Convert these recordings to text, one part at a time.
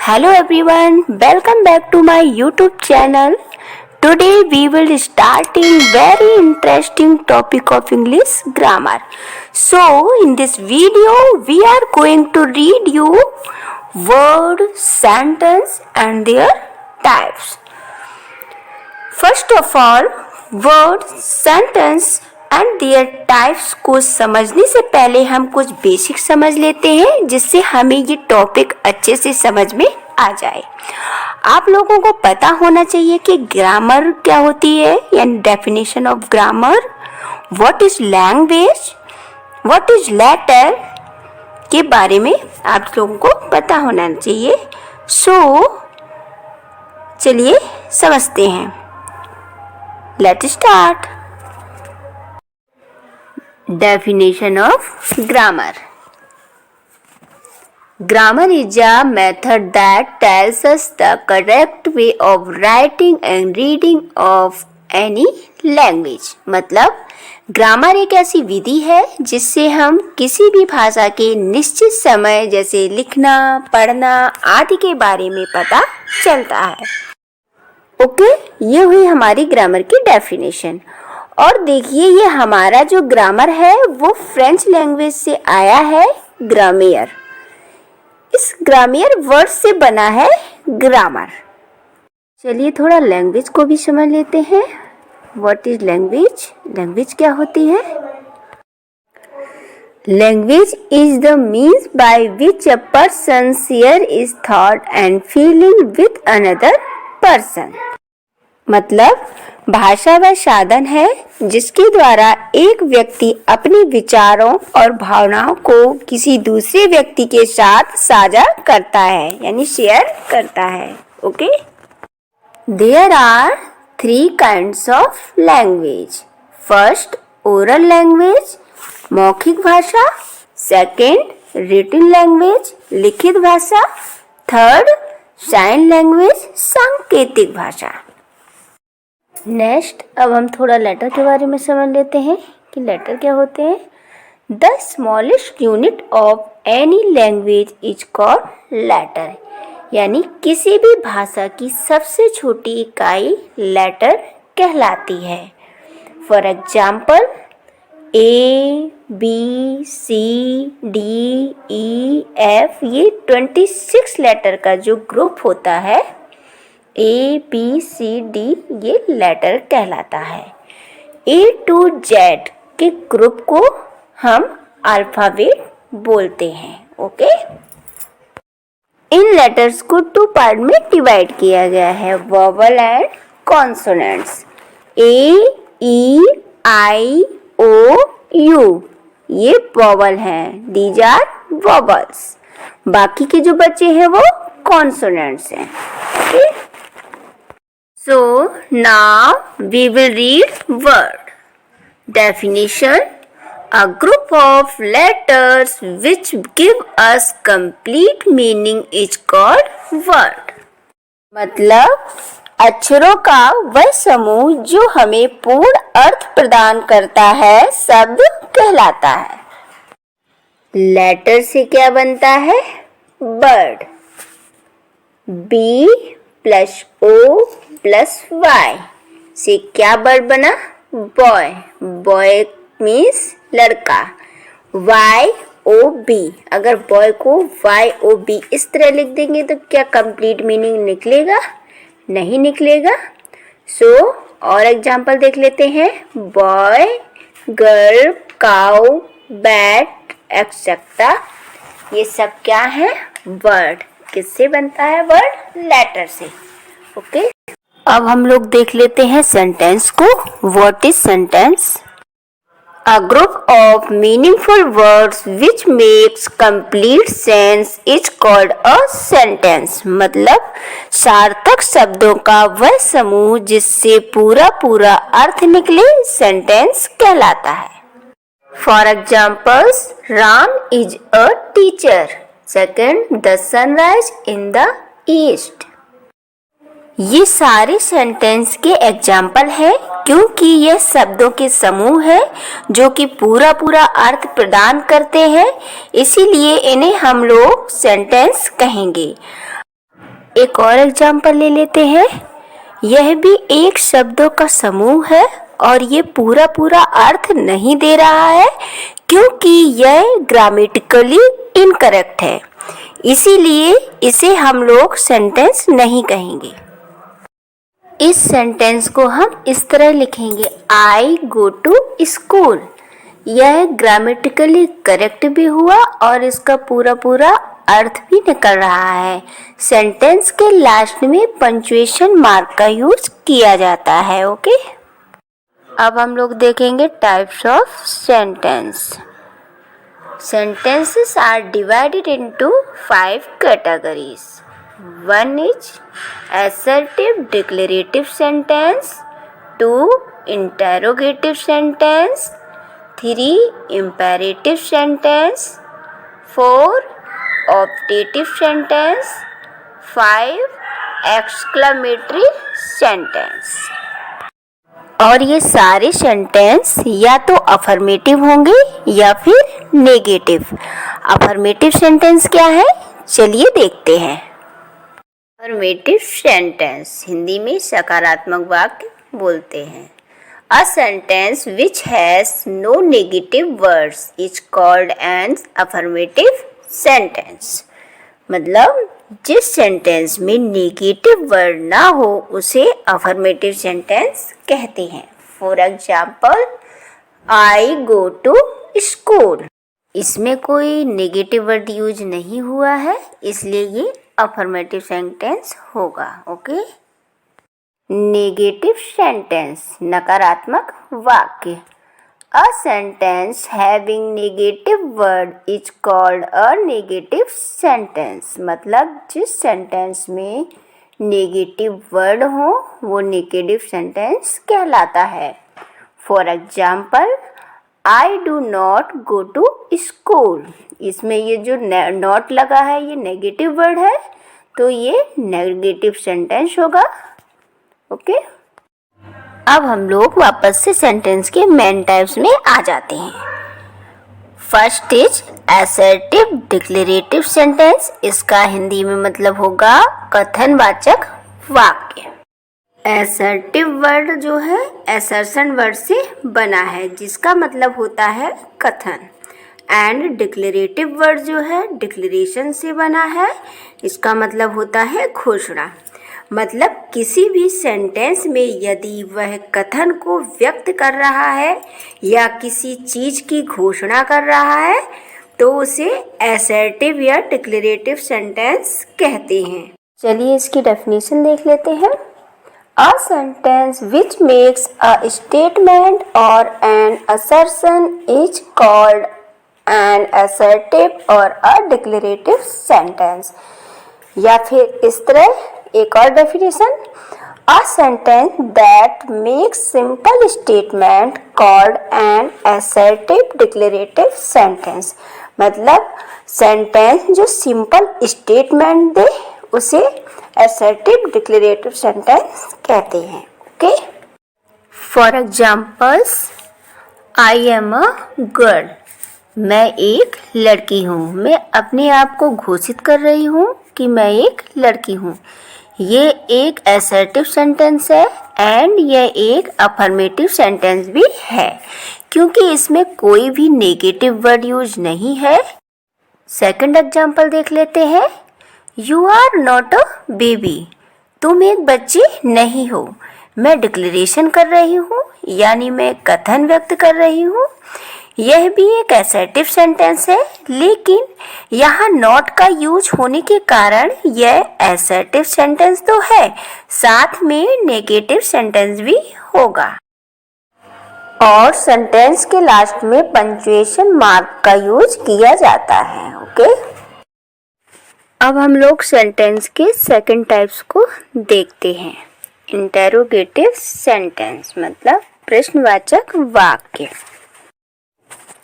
Hello everyone, welcome back to my YouTube channel. Today we will starting very interesting topic of English grammar. So in this video we are going to read you word, sentence and their types. First of all, word, sentence and there types को समझने से पहले हम कुछ basic समझ लेते हैं जिससे हमें ये टॉपिक अच्छे से समझ में आ जाए। आप लोगों को पता होना चाहिए कि ग्रामर क्या होती है यानी definition of grammar, what is language, what is letter के बारे में आप लोगों को पता होना चाहिए। चलिए समझते हैं। Let's start. Definition of grammar. Grammar is a method that tells us the correct way of writing and reading of any language. मतलब ग्रामर एक ऐसी विधि है जिससे हम किसी भी भाषा के निश्चित समय जैसे लिखना, पढ़ना आदि के बारे में पता चलता है। ओके, ये हुई हमारी ग्रामर की डेफिनेशन। और देखिए ये हमारा जो ग्रामर है वो फ्रेंच लैंग्वेज से आया है, ग्रामेयर। इस ग्रामेयर वर्ड से बना है ग्रामर। चलिए थोड़ा लैंग्वेज को भी समझ लेते हैं। What is language? लैंग्वेज क्या होती है? Language is the means by which a person share is thought and feeling with another person. मतलब भाषा वह साधन है जिसके द्वारा एक व्यक्ति अपने विचारों और भावनाओं को किसी दूसरे व्यक्ति के साथ साझा करता है यानी शेयर करता है। Okay, there are 3 kinds of language. First oral language, मौखिक भाषा। सेकंड रिटन लैंग्वेज, लिखित भाषा। थर्ड साइन लैंग्वेज, सांकेतिक भाषा। नेक्स्ट अब हम थोड़ा लेटर के बारे में समझ लेते हैं कि लेटर क्या होते हैं। The smallest unit of any language is called letter, यानी किसी भी भाषा की सबसे छोटी इकाई लेटर कहलाती है। For example A, B, C, D, E, F ये 26 लेटर का जो ग्रुप होता है A, B, C, D ये लेटर कहलाता है। A to Z के ग्रुप को हम अल्फाबेट बोलते हैं। ओके, इन लेटर्स को 2 पार्ट में डिवाइड किया गया है, vowel and consonants. A, E, I, O, U ये वोवल हैं, दीज आर वोवल्स। बाकी के जो बचे हैं वो कॉन्सोनेंट्स हैं। Okay, so now we will read word. Definition: a group of letters which give us complete meaning is called word. मतलब अक्षरों का वह समूह जो हमें पूर्ण अर्थ प्रदान करता है शब्द कहलाता है। लेटर से क्या बनता है? Bird. B plus O plus Y से क्या बर्ड बना? बॉय। बॉय मीन्स लड़का। YOB, अगर बॉय को YOB इस तरह लिख देंगे तो क्या कंप्लीट मीनिंग निकलेगा? नहीं निकलेगा। और एग्जाम्पल देख लेते हैं। Boy, girl, cow, bat etcetera ये सब क्या है? वर्ड। किससे बनता है वर्ड? लेटर से। ओके, अब हम लोग देख लेते हैं सेंटेंस को। What is sentence? A group of meaningful words which makes complete sense is called a sentence. मतलब सार्थक शब्दों का वह समूह जिससे पूरा पूरा अर्थ निकले सेंटेंस कहलाता है। For examples, Ram is a teacher. Second, the sunrise in the east. ये सारे सेंटेंस के एग्जाम्पल है क्योंकि यह शब्दों के समूह है जो कि पूरा पूरा अर्थ प्रदान करते हैं, इसीलिए इन्हें हम लोग सेंटेंस कहेंगे। एक और एग्जाम्पल ले लेते हैं। यह भी एक शब्दों का समूह है और ये पूरा पूरा अर्थ नहीं दे रहा है क्योंकि यह ग्रामेटिकली इनकरेक्ट है, इसीलिए इसे हम लोग सेंटेंस नहीं कहेंगे। इस सेंटेंस को हम इस तरह लिखेंगे, आई गो टू स्कूल। यह ग्रामेटिकली करेक्ट भी हुआ और इसका पूरा पूरा अर्थ भी निकल रहा है। सेंटेंस के लास्ट में पंक्चुएशन मार्क का यूज किया जाता है। ओके, अब हम लोग देखेंगे types of sentence. Sentences are divided into 5 categories. One is assertive declarative sentence, 2 interrogative sentence, 3 imperative sentence, 4 optative sentence, 5 exclamatory sentence. और ये सारे सेंटेंस या तो अफर्मेटिव होंगे या फिर नेगेटिव। अफर्मेटिव सेंटेंस क्या है, चलिए देखते हैं। अफर्मेटिव सेंटेंस हिंदी में सकारात्मक वाक्य बोलते हैं। A sentence which has no negative words is called an affirmative sentence. मतलब जिस सेंटेंस में नेगेटिव वर्ड ना हो उसे अफर्मेटिव सेंटेंस कहते हैं। For example, I go to school. इसमें कोई नेगेटिव वर्ड यूज नहीं हुआ है, इसलिए ये अफर्मेटिव सेंटेंस होगा। ओके, नेगेटिव सेंटेंस नकारात्मक वाक्य। A sentence having negative word is called a negative sentence। मतलब जिस सेंटेंस में नेगेटिव वर्ड हो वो नेगेटिव सेंटेंस कहलाता है। For example, I do not go to school. इसमें ये जो नॉट लगा है ये नेगेटिव वर्ड है, तो ये नेगेटिव सेंटेंस होगा। ओके, अब हम लोग वापस से सेंटेंस के मेन टाइप्स में आ जाते हैं। First is assertive declarative sentence. इसका हिंदी में मतलब होगा कथनवाचक वाक्य। असर्टिव वर्ड जो है असर्शन वर्ड से बना है जिसका मतलब होता है कथन। एंड डिक्लेरेटिव वर्ड जो है डिक्लेरेशन से बना है, इसका मतलब होता है घोषणा। मतलब किसी भी सेंटेंस में यदि वह कथन को व्यक्त कर रहा है या किसी चीज़ की घोषणा कर रहा है तो उसे असर्टिव या डिक्लेरेटिव सेंटेंस कहते हैं। चलिए इसकी डेफिनेशन देख लेते हैं। A sentence which makes a statement और an assertion is called an assertive और अ डिक्लेरेटिव सेंटेंस। या फिर इस तरह एक और definition, a sentence that makes simple statement called an assertive declarative sentence. मतलब सेंटेंस जो सिंपल स्टेटमेंट दे उसे असर्टिव डिक्लेरेटिव सेंटेंस कहते हैं। Okay, for examples, I am a girl. मैं एक लड़की हूँ। मैं अपने आप को घोषित कर रही हूँ कि मैं एक लड़की हूँ। ये एक असर्टिव सेंटेंस है एंड ये एक अफर्मेटिव सेंटेंस भी है क्योंकि इसमें कोई भी नेगेटिव वर्ड यूज नहीं है। सेकंड एग्जांपल देख लेते हैं। You are not a baby. तुम एक बच्ची नहीं हो। मैं डिक्लेरेशन कर रही हूँ यानी मैं कथन व्यक्त कर रही हूँ। यह भी एक असर्टिव सेंटेंस है लेकिन यहाँ नॉट का यूज होने के कारण यह असर्टिव सेंटेंस तो है, साथ में नेगेटिव सेंटेंस भी होगा। और सेंटेंस के लास्ट में पंक्चुएशन मार्क का यूज किया जाता है। ओके, अब हम लोग सेंटेंस के सेकंड टाइप्स को देखते हैं। इंटेरोगेटिव सेंटेंस मतलब प्रश्नवाचक वाक्य।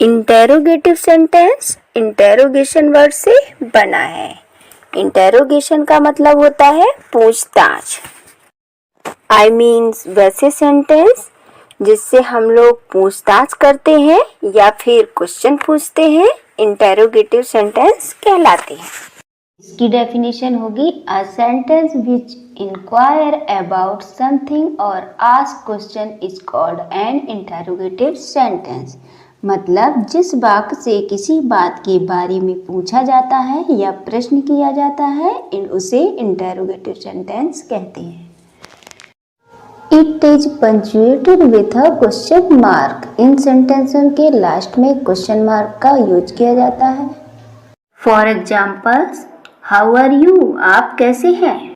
इंटेरोगेटिव सेंटेंस इंटेरोगेशन वर्ड से बना है। इंटेरोगेशन का मतलब होता है पूछताछ। आई मीन्स वैसे सेंटेंस जिससे हम लोग पूछताछ करते हैं या फिर क्वेश्चन पूछते हैं इंटेरोगेटिव सेंटेंस कहलाते हैं। इसकी डेफिनेशन होगी a sentence which inquire about something और ask question is called an interrogative sentence. मतलब जिस वाक्य से किसी बात के बारे में पूछा जाता है या प्रश्न किया जाता है उसे इंटरोगेटिव सेंटेंस कहते हैं। It is punctuated with a question mark. इन सेंटेंसों के लास्ट में क्वेश्चन मार्क का यूज किया जाता है। For examples, how are you, आप कैसे हैं।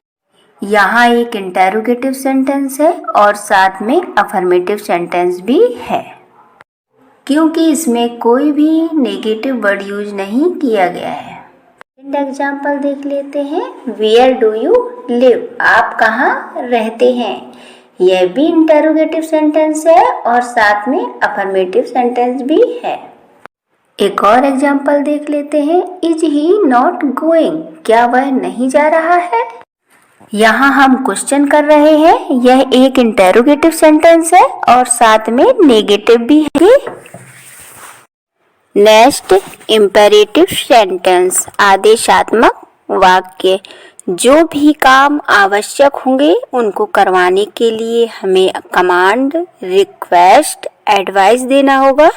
यहाँ एक इंटरोगेटिव सेंटेंस है और साथ में अफर्मेटिव सेंटेंस भी है, क्योंकि इसमें कोई भी नेगेटिव वर्ड यूज नहीं किया गया है। एग्जाम्पल देख लेते हैं। वेयर डू यू लिव, आप कहाँ रहते हैं। यह भी इंटरोगेटिव सेंटेंस है और साथ में अफर्मेटिव सेंटेंस भी है। एक और एग्जाम्पल देख लेते हैं। इज ही नॉट गोइंग, क्या वह नहीं जा रहा है। यहाँ हम क्वेश्चन कर रहे हैं। यह एक इंटरोगेटिव सेंटेंस है और साथ में नेगेटिव भी है। नेक्स्ट, इंपेरेटिव सेंटेंस, आदेशात्मक वाक्य। जो भी काम आवश्यक होंगे उनको करवाने के लिए हमें कमांड, रिक्वेस्ट, एडवाइस देना होगा,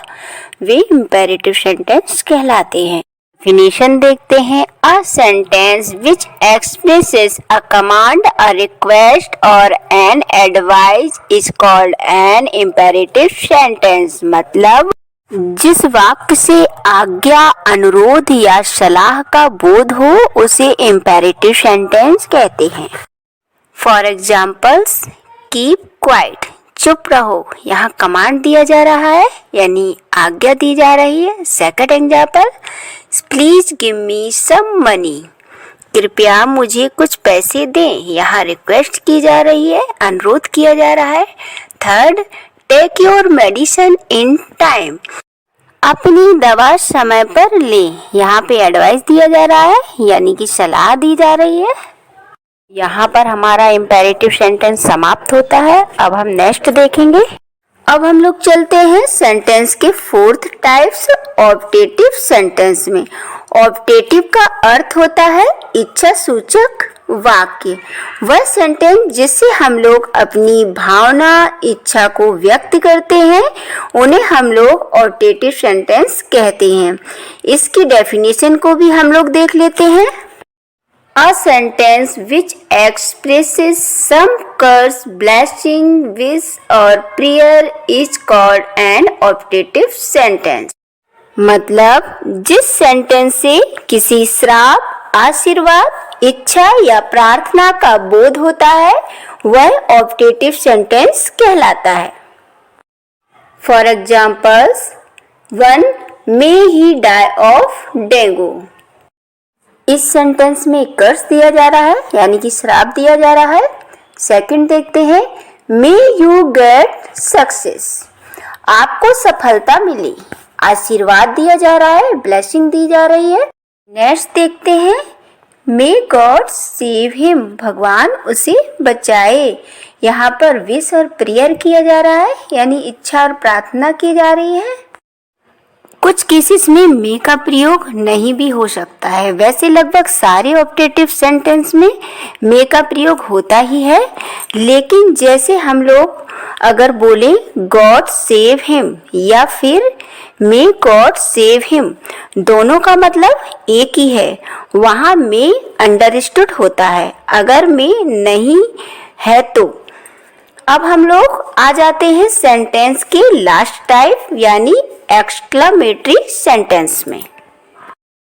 वे इंपेरेटिव सेंटेंस कहलाते हैं। डेफिनेशन देखते हैं। A sentence which expresses a command, a request और an advice is called an imperative sentence. मतलब जिस वाक्य से आज्ञा, अनुरोध या सलाह का बोध हो उसे इंपेरेटिव सेंटेंस कहते हैं। फॉर एग्जाम्पल्स, कीप क्वाइट, चुप रहो, यहाँ कमांड दिया जा रहा है यानी आज्ञा दी जा रही है। Second example, please give me some money, कृपया मुझे कुछ पैसे दें, यहाँ रिक्वेस्ट की जा रही है, अनुरोध किया जा रहा है। Third, take your medicine in time, अपनी दवा समय पर लें, यहाँ पे एडवाइस दिया जा रहा है यानी कि सलाह दी जा रही है। यहाँ पर हमारा इंपेरेटिव सेंटेंस समाप्त होता है। अब हम नेक्स्ट देखेंगे। अब हम लोग चलते हैं सेंटेंस के फोर्थ टाइप्स, ऑप्टेटिव सेंटेंस में। ऑप्टेटिव का अर्थ होता है इच्छा सूचक वाक्य। वह सेंटेंस जिससे हम लोग अपनी भावना, इच्छा को व्यक्त करते हैं उन्हें हम लोग ऑप्टेटिव सेंटेंस कहते हैं। इसकी डेफिनेशन को भी हम लोग देख लेते हैं। A sentence which expresses some curse, blessing, wish or prayer is called an optative sentence. मतलब जिस सेंटेंस से किसी श्राप, आशीर्वाद, इच्छा या प्रार्थना का बोध होता है वह ऑप्टेटिव सेंटेंस कहलाता है। For examples, 1 may he die of dengue. इस सेंटेंस में कर्स दिया जा रहा है यानी कि श्राप दिया जा रहा है। सेकंड देखते हैं, मे यू गेट सक्सेस, आपको सफलता मिली, आशीर्वाद दिया जा रहा है, ब्लेसिंग दी जा रही है। नेक्स्ट देखते हैं, मे गॉड सेव हिम, भगवान उसे बचाए, यहाँ पर विश और प्रेयर किया जा रहा है यानी इच्छा और प्रार्थना की जा रही है। कुछ केसेस में मे का प्रयोग नहीं भी हो सकता है। वैसे लगभग सारे ऑप्टेटिव सेंटेंस में मे का प्रयोग होता ही है, लेकिन जैसे हम लोग अगर बोले गॉड सेव हिम या फिर मे गॉड सेव हिम, दोनों का मतलब एक ही है। वहाँ मे अंडरस्टूड होता है, अगर मे नहीं है तो। अब हम लोग आ जाते हैं सेंटेंस के लास्ट टाइप यानी एक्सक्लेमेटरी सेंटेंस में,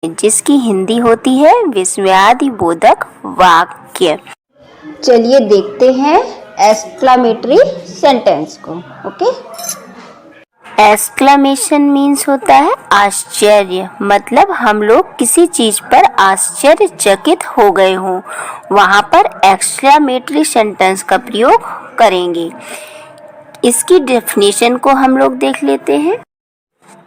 जिसकी हिंदी होती है विस्मयादि बोधक वाक्य। चलिए देखते हैं एक्सक्लेमेटरी सेंटेंस को। ओके, एक्सक्लेमेशन मीन्स होता है आश्चर्य। मतलब हम लोग किसी चीज पर आश्चर्यचकित हो गए हों, वहां पर एक्सक्लेमेटरी सेंटेंस का प्रयोग करेंगे। इसकी डेफिनेशन को हम लोग देख लेते हैं।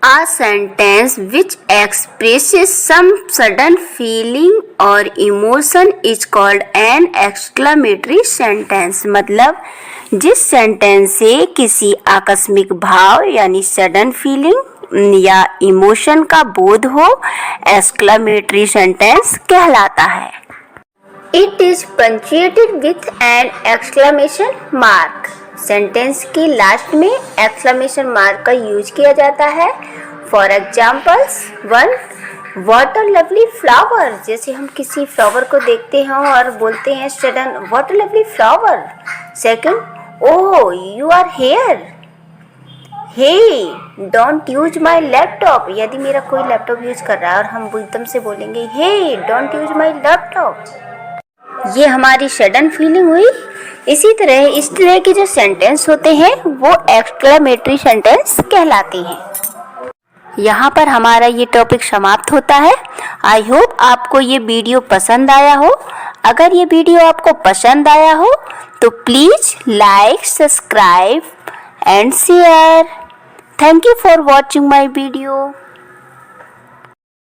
A sentence which expresses some sudden feeling or emotion is called an exclamatory sentence. मतलब जिस सेंटेंस से किसी आकस्मिक भाव यानी सडन फीलिंग या इमोशन का बोध हो, एक्सक्लेमेटरी सेंटेंस कहलाता है। It is punctuated with an exclamation mark. Sentence के लास्ट में एक्सक्लेमेशन मार्क का यूज किया जाता है। For examples, 1 what a lovely flower. जैसे हम किसी फ्लावर को देखते हैं और बोलते हैं sudden what a lovely flower. 2 oh you are here. Hey don't use my laptop. यदि मेरा कोई लैपटॉप यूज कर रहा है और हम एकदम से बोलेंगे हे डोंट यूज माई लैपटॉप, ये हमारी सडन फीलिंग हुई। इसी तरह इस तरह के जो सेंटेंस होते हैं वो एक्सक्लेमेटरी सेंटेंस कहलाते हैं। यहाँ पर हमारा ये टॉपिक समाप्त होता है। आई होप आपको ये वीडियो पसंद आया हो। अगर ये वीडियो आपको पसंद आया हो तो please like, subscribe and share. Thank you for watching my video.